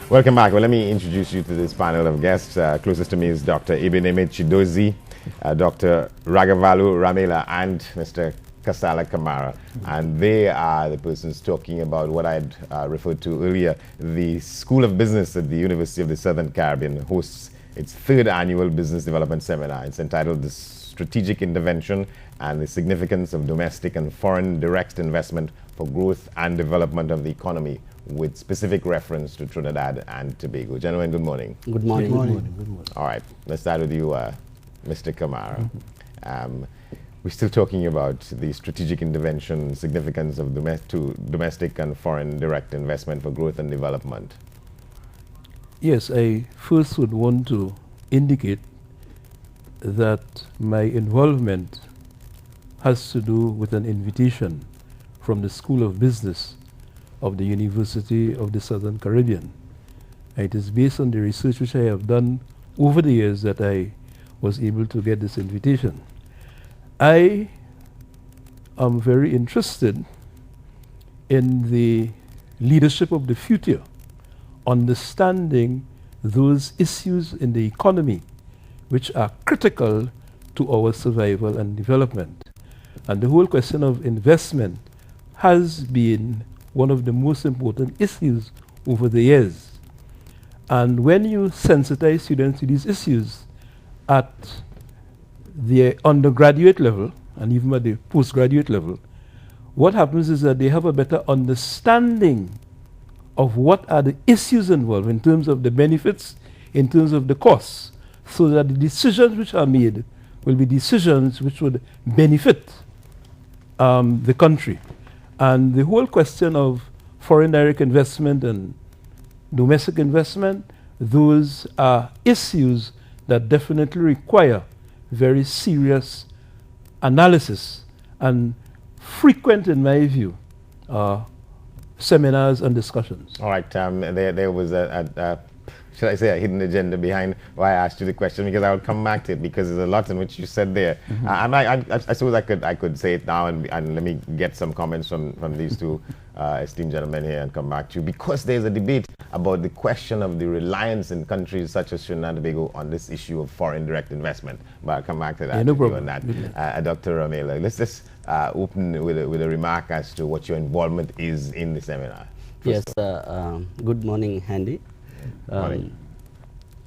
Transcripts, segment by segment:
Welcome back. Well, let me introduce you to this panel of guests. Closest to me is Dr. Ibeneme Chidozie, Dr. Raghvalu Ramella, and Mr. Kasala Kamara. And they are the persons talking about what I'd referred to earlier. The School of Business at the University of the Southern Caribbean hosts its third annual business development seminar. It's entitled The Strategic Intervention and the Significance of Domestic and Foreign Direct Investment for Growth and Development of the Economy, with specific reference to Trinidad and Tobago. Gentlemen, good morning. Good morning. Good morning. Good morning. All right, let's start with you, Mr. Kamara. We're still talking about the strategic intervention, significance of domestic and foreign direct investment for growth and development. Yes, I first would want to indicate that my involvement has to do with an invitation from the School of Business of the University of the Southern Caribbean. It is based on the research which I have done over the years that I was able to get this invitation. I am very interested in the leadership of the future, understanding those issues in the economy which are critical to our survival and development. And the whole question of investment has been one of the most important issues over the years. And when you sensitize students to these issues at the undergraduate level and even at the postgraduate level, what happens is that they have a better understanding of what are the issues involved in terms of the benefits, in terms of the costs, so that the decisions which are made will be decisions which would benefit the country. And the whole question of foreign direct investment and domestic investment, those are issues that definitely require very serious analysis and frequent, in my view, seminars and discussions. All right, there was should I say, a hidden agenda behind why I asked you the question, because I will come back to it, because there's a lot in which you said there. I suppose I could say it now and let me get some comments from these two esteemed gentlemen here and come back to you, because there's a debate about the question of the reliance in countries such as Trinidad and Tobago on this issue of foreign direct investment. But I'll come back to that. Yeah, no problem. On that. Dr. Ramella, let's just open with a remark as to what your involvement is in the seminar. Yes, good morning, Handy.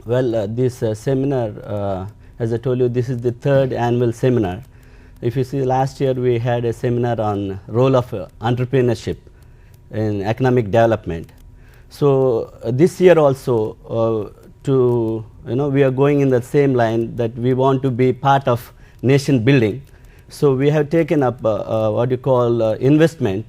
This seminar, as I told you, this is the third annual seminar. If you see, last year we had a seminar on role of entrepreneurship in economic development. So this year also, we are going in the same line that we want to be part of nation building. So we have taken up what you call investment,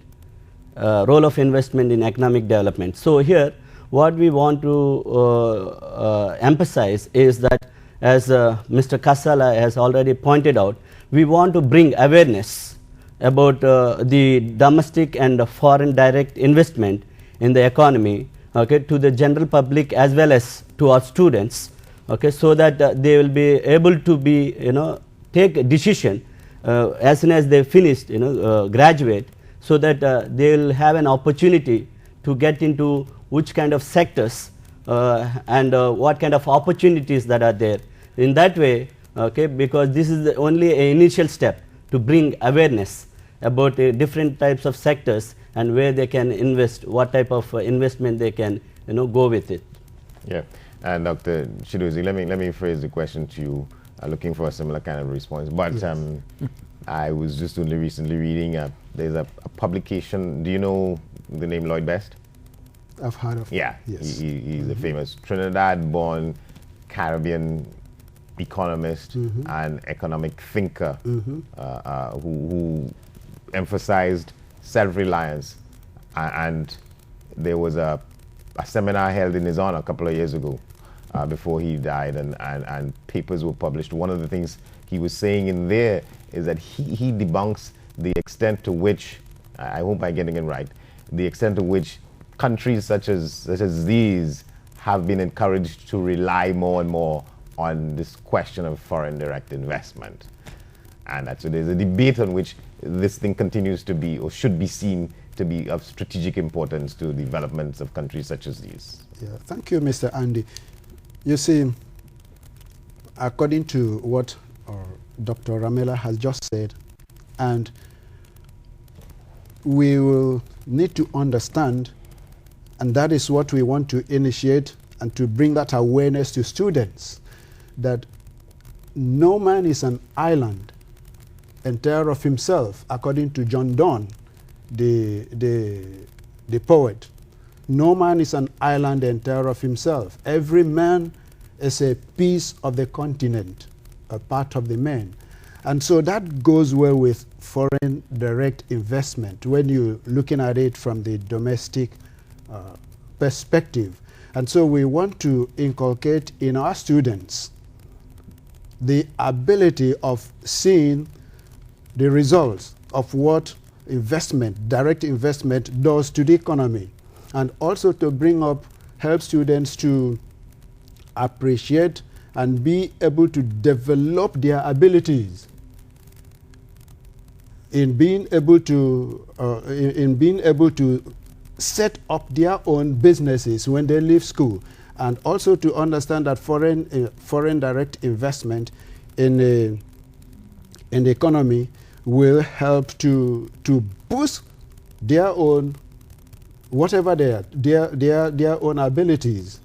role of investment in economic development. So here, what we want to emphasize is that, as Mr. Kasala has already pointed out, we want to bring awareness about the domestic and foreign direct investment in the economy, okay, to the general public as well as to our students, okay, so that they will be able to be, take a decision as soon as they finished, graduate, so that they will have an opportunity to get into which kind of sectors and what kind of opportunities that are there. In that way, okay, because this is only an initial step to bring awareness about different types of sectors and where they can invest, what type of investment they can, go with it. Yeah, and Dr. Chidozie, let me phrase the question to you, looking for a similar kind of response. But yes. I was just only recently reading, there's a publication. Do you know the name Lloyd Best? I've heard of him. Yeah, yes. He's a famous Trinidad-born Caribbean economist and economic thinker who emphasized self-reliance. And there was a seminar held in his honor a couple of years ago before he died, and papers were published. One of the things he was saying in there is that he debunks the extent to which, I hope I'm getting it right, the extent to which countries such as these have been encouraged to rely more and more on this question of foreign direct investment. and that. So there's a debate on which this thing continues to be, or should be seen to be, of strategic importance to developments of countries such as these. Yeah, thank you, Mr. Andy. You see, according to what Dr. Ramella has just said, and we will need to understand, and that is what we want to initiate and to bring that awareness to students, that no man is an island entire of himself, according to John Donne, the poet. No man is an island entire of himself. Every man is a piece of the continent, a part of the man. And so that goes well with foreign direct investment when you're looking at it from the domestic perspective. And so we want to inculcate in our students the ability of seeing the results of what investment, direct investment, does to the economy, and also to help students to appreciate and be able to develop their abilities in being able to set up their own businesses when they leave school, and also to understand that foreign direct investment in the economy will help to boost their own, whatever their own abilities.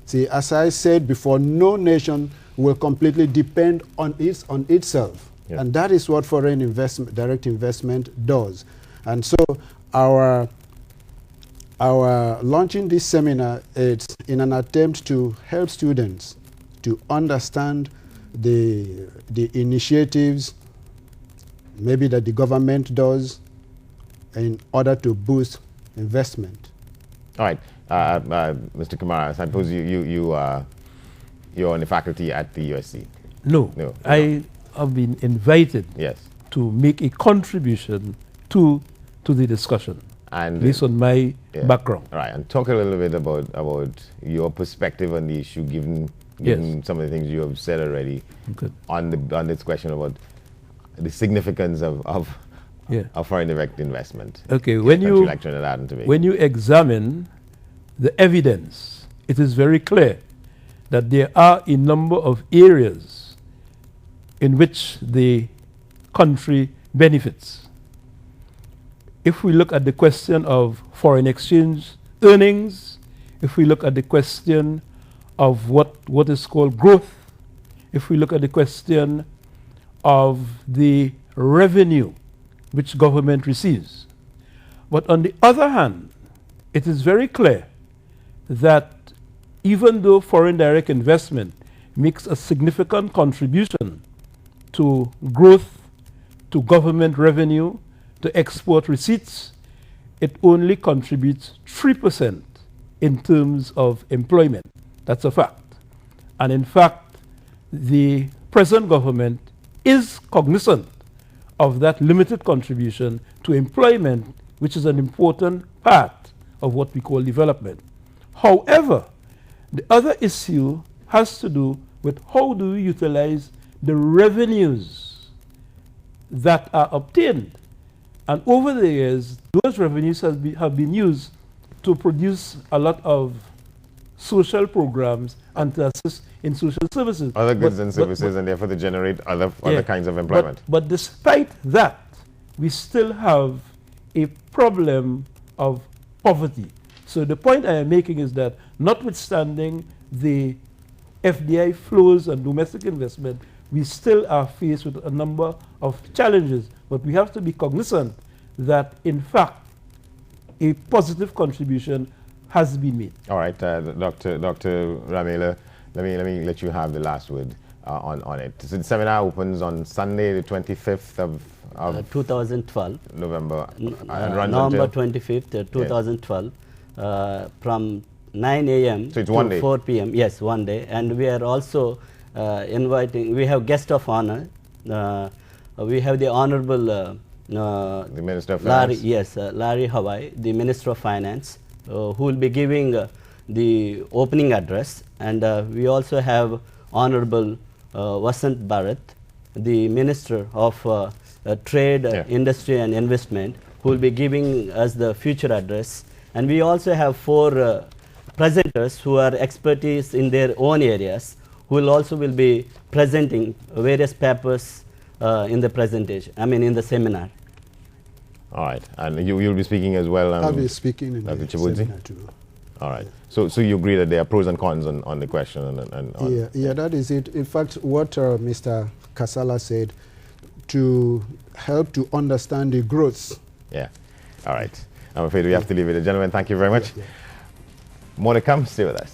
See, as I said before, no nation will completely depend on itself. Yeah. And that is what foreign investment, direct investment does. And so our launching this seminar, it's in an attempt to help students to understand the initiatives maybe that the government does in order to boost investment. All right, Mr. Kamara, I suppose you're on the faculty at the USC. No, I have been invited to make a contribution to the discussion, and based on my background. All right, and talk a little bit about your perspective on the issue, given some of the things you have said already on this question about the significance of foreign direct investment. Okay, when you like Trinidad and Tobago. When you examine the evidence, it is very clear that there are a number of areas in which the country benefits. If we look at the question of foreign exchange earnings, if we look at the question of what is called growth, if we look at the question of the revenue which government receives. But on the other hand, it is very clear that even though foreign direct investment makes a significant contribution to growth, to government revenue, to export receipts, it only contributes 3% in terms of employment. That's a fact. And in fact, the present government is cognizant of that limited contribution to employment, which is an important part of what we call development. However, the other issue has to do with how do we utilize the revenues that are obtained. And over the years, those revenues have been used to produce a lot of social programs and to assist in social services. Other goods and services, and therefore to generate other kinds of employment. But despite that, we still have a problem of poverty. So the point I am making is that notwithstanding the FDI flows and domestic investment, we still are faced with a number of challenges. But we have to be cognizant that, in fact, a positive contribution has been made. All right, Dr. Ramella, let me let you have the last word on it. So the seminar opens on Sunday, the 25th of 2012. November. November 25th, 2012, from 9 a.m. So it's to 4 p.m. Yes, one day. And we are also inviting, we have guest of honor. We have the Honorable the Minister of Finance. Larry Hawaii, the Minister of Finance, who will be giving the opening address. And we also have Honorable Vasant Bharat, the Minister of Trade, Industry and Investment, who will be giving us the future address. And we also have 4 presenters who are expertise in their own areas, who will be presenting various papers in the presentation, in the seminar. All right, and you'll be speaking as well. I'll be speaking in Dr. the Chidozie? seminar too. All right. So you agree that there are pros and cons on the question? Yeah, that is it. In fact, what Mr. Kasala said, to help to understand the growth. Yeah. All right. I'm afraid we have to leave it. Gentlemen, thank you very much. More to come. Stay with us.